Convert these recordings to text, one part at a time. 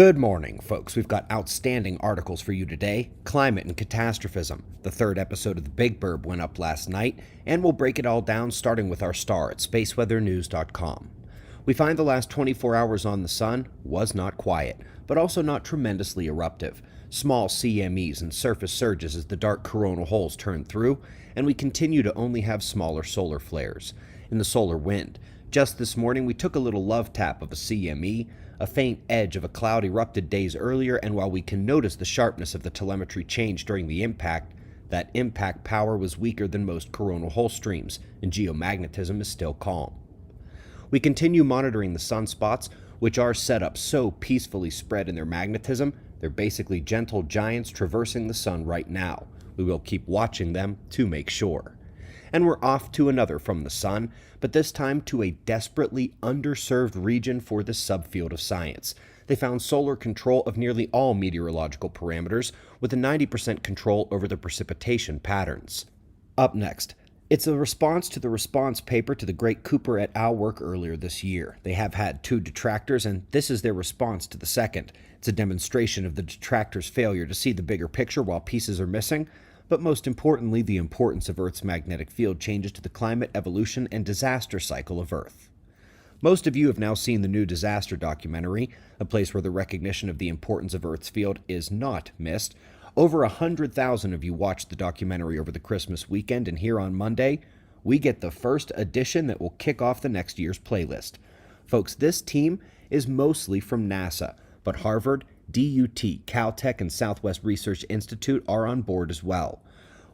Good morning, folks. We've got outstanding articles for you today. Climate and catastrophism. The third episode of The Big Burb went up last night, and we'll break it all down starting with our star at spaceweathernews.com. We find the last 24 hours on the sun was not quiet, but also not tremendously eruptive. Small CMEs and surface surges as the dark coronal holes turn through, and we continue to only have smaller solar flares. In the solar wind, just this morning we took a little love tap of a CME, a faint edge of a cloud erupted days earlier, and while we can notice the sharpness of the telemetry change during the impact, that impact power was weaker than most coronal hole streams, and geomagnetism is still calm. We continue monitoring the sunspots, which are set up so peacefully spread in their magnetism, they're basically gentle giants traversing the sun right now. We will keep watching them to make sure. And we're off to another from the sun, but this time to a desperately underserved region for the subfield of science. They found solar control of nearly all meteorological parameters, with a 90% control over the precipitation patterns. Up next, it's a response to the response paper to the great Cooper et al. Work earlier this year. They have had two detractors, and this is their response to the second. It's a demonstration of the detractors' failure to see the bigger picture while pieces are missing, but most importantly, the importance of Earth's magnetic field changes to the climate, evolution, and disaster cycle of Earth. Most of you have now seen the new disaster documentary, a place where the recognition of the importance of Earth's field is not missed. Over 100,000 of you watched the documentary over the Christmas weekend, and here on Monday, we get the first edition that will kick off the next year's playlist. Folks, this team is mostly from NASA, but Harvard, DUT, Caltech, and Southwest Research Institute are on board as well.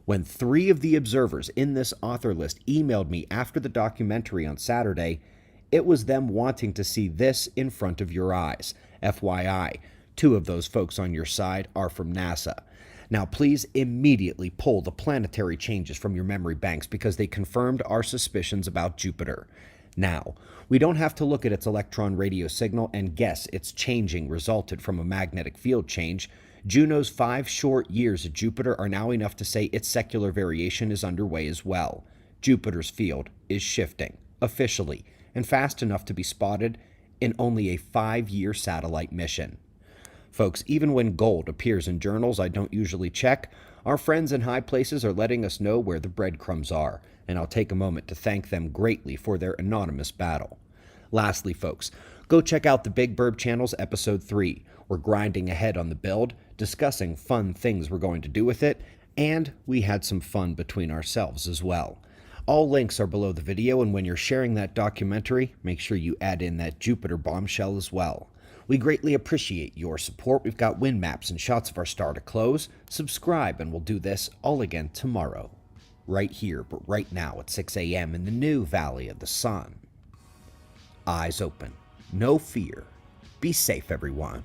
When 3 of the observers in this author list emailed me after the documentary on Saturday, it was them wanting to see this in front of your eyes. FYI, 2 of those folks on your side are from NASA. Now please immediately pull the planetary changes from your memory banks because they confirmed our suspicions about Jupiter. Now, we don't have to look at its electron radio signal and guess its changing resulted from a magnetic field change. Juno's 5 short years at Jupiter are now enough to say its secular variation is underway as well. Jupiter's field is shifting, officially, and fast enough to be spotted in only a 5-year satellite mission. Folks, even when gold appears in journals I don't usually check, our friends in high places are letting us know where the breadcrumbs are, and I'll take a moment to thank them greatly for their anonymous battle. Lastly, folks, go check out the Big Burb Channel's Episode 3. We're grinding ahead on the build, discussing fun things we're going to do with it, and we had some fun between ourselves as well. All links are below the video, and when you're sharing that documentary, make sure you add in that Jupiter bombshell as well. We greatly appreciate your support. We've got wind maps and shots of our star to close. Subscribe, and we'll do this all again tomorrow. Right here, but right now at 6 a.m. in the new Valley of the Sun. Eyes open. No fear. Be safe, everyone.